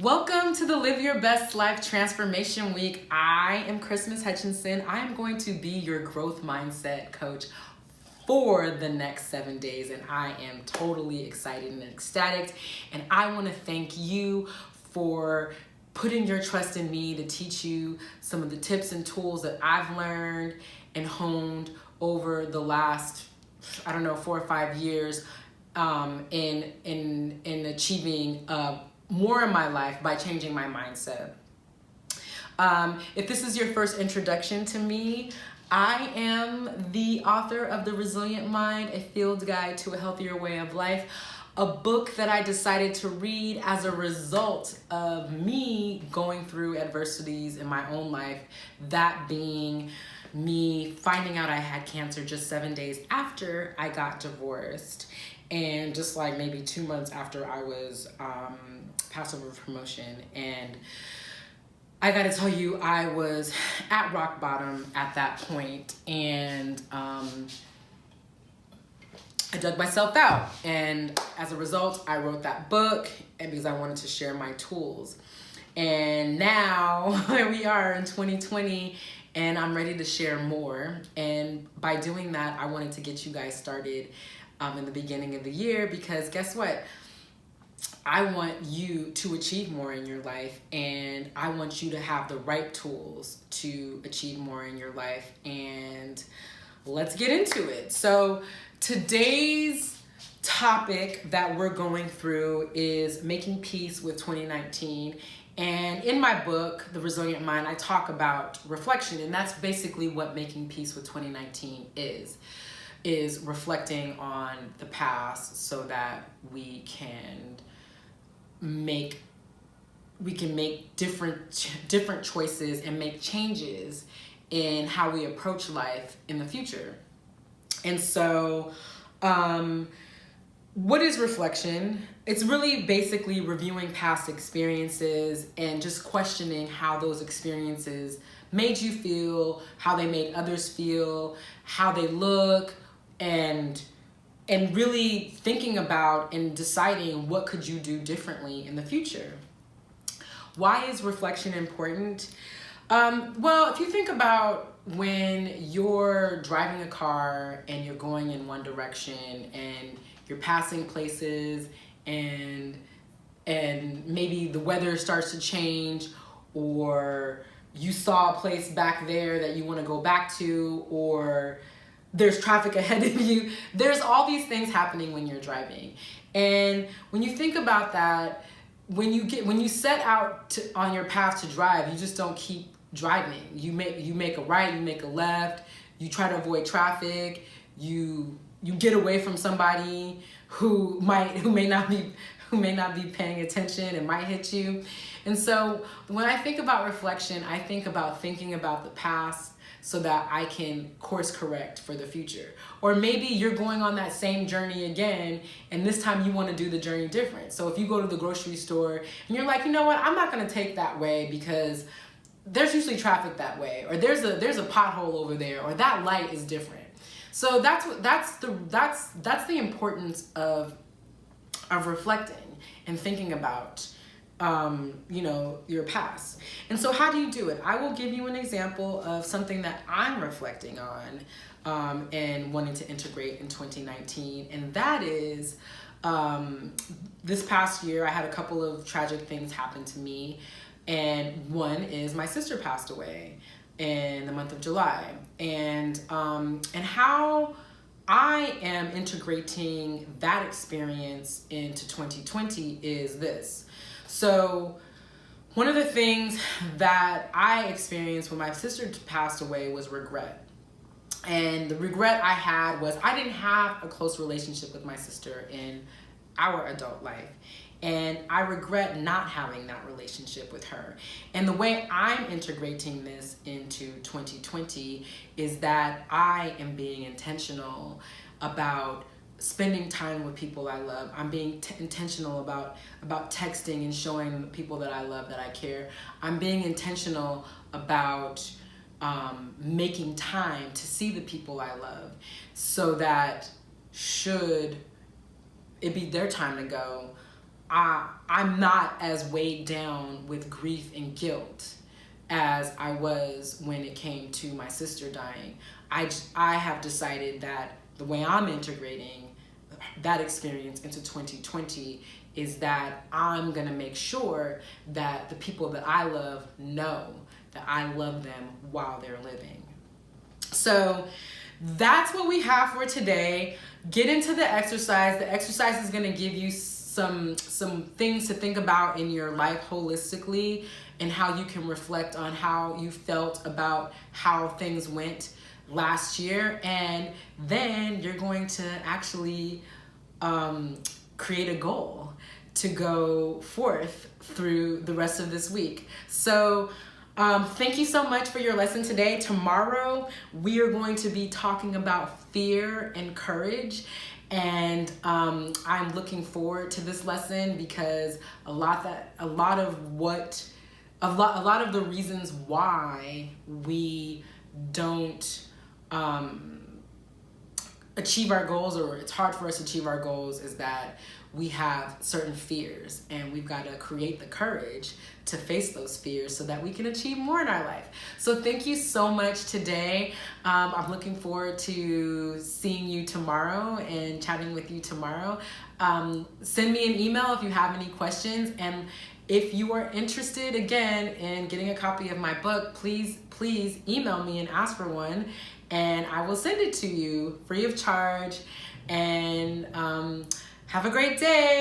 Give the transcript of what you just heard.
Welcome to the Live Your Best Life Transformation Week. I am Christmas Hutchinson. I am going to be your growth mindset coach for the next 7 days, and I am totally excited and ecstatic. And I want to thank you for putting your trust in me to teach you some of the tips and tools that I've learned and honed over the last, 4 or 5 years in achieving more in my life by changing my mindset. If this is your first introduction to me, I am the author of The Resilient Mind, a field guide to a healthier way of life, a book that I decided to read as a result of me going through adversities in my own life, that being me finding out I had cancer just 7 days after I got divorced, and just like maybe 2 months after I was passed over for promotion. And I gotta tell you, I was at rock bottom at that point, and I dug myself out. And as a result, I wrote that book, and because I wanted to share my tools. And now here we are in 2020, and I'm ready to share more. And by doing that, I wanted to get you guys started in the beginning of the year, because guess what? I want you to achieve more in your life, and I want you to have the right tools to achieve more in your life. And let's get into it. So today's topic that we're going through is making peace with 2019. And in my book, The Resilient Mind, I talk about reflection, and that's basically what making peace with 2019 is reflecting on the past so that we can make different choices and make changes in how we approach life in the future. And so what is reflection? It's really basically reviewing past experiences and just questioning how those experiences made you feel, how they made others feel, how they look, and really thinking about and deciding what could you do differently in the future. Why is reflection important? Well, if you think about when you're driving a car and you're going in one direction and you're passing places and maybe the weather starts to change, or you saw a place back there that you want to go back to, or there's traffic ahead of you. There's all these things happening when you're driving. And when you think about that, when you set out on your path to drive, you just don't keep driving. You make a right, you make a left, you try to avoid traffic, you get away from somebody who may not be paying attention and might hit you. And so when I think about reflection, I think about thinking about the past so that I can course correct for the future. Or maybe you're going on that same journey again, and this time you want to do the journey different. So if you go to the grocery store and you're like, you know what, I'm not going to take that way because there's usually traffic that way, or there's a pothole over there, or that light is different. So that's the importance of reflecting and thinking about your past. And so how do you do it? I will give you an example of something that I'm reflecting on and wanting to integrate in 2019. And that is, this past year, I had a couple of tragic things happen to me. And one is my sister passed away in the month of July. And how I am integrating that experience into 2020 is this. So one of the things that I experienced when my sister passed away was regret. And the regret I had was I didn't have a close relationship with my sister in our adult life. And I regret not having that relationship with her. And the way I'm integrating this into 2020 is that I am being intentional about spending time with people I love. I'm being intentional about texting and showing the people that I love that I care. I'm being intentional about making time to see the people I love, so that should it be their time to go, I'm not as weighed down with grief and guilt as I was when it came to my sister dying. I have decided that the way I'm integrating that experience into 2020 is that I'm gonna make sure that the people that I love know that I love them while they're living. So that's what we have for today. Get into the exercise. The exercise is gonna give you some things to think about in your life holistically, and how you can reflect on how you felt about how things went last year. And then you're going to actually create a goal to go forth through the rest of this week. So thank you so much for your lesson today. Tomorrow we are going to be talking about fear and courage. And I'm looking forward to this lesson, because a lot of the reasons why we don't achieve our goals, or it's hard for us to achieve our goals, is that we have certain fears, and we've got to create the courage to face those fears so that we can achieve more in our life. So thank you so much today. I'm looking forward to seeing you tomorrow and chatting with you tomorrow. Send me an email if you have any questions, and if you are interested again in getting a copy of my book, please email me and ask for one, and I will send it to you free of charge. And have a great day.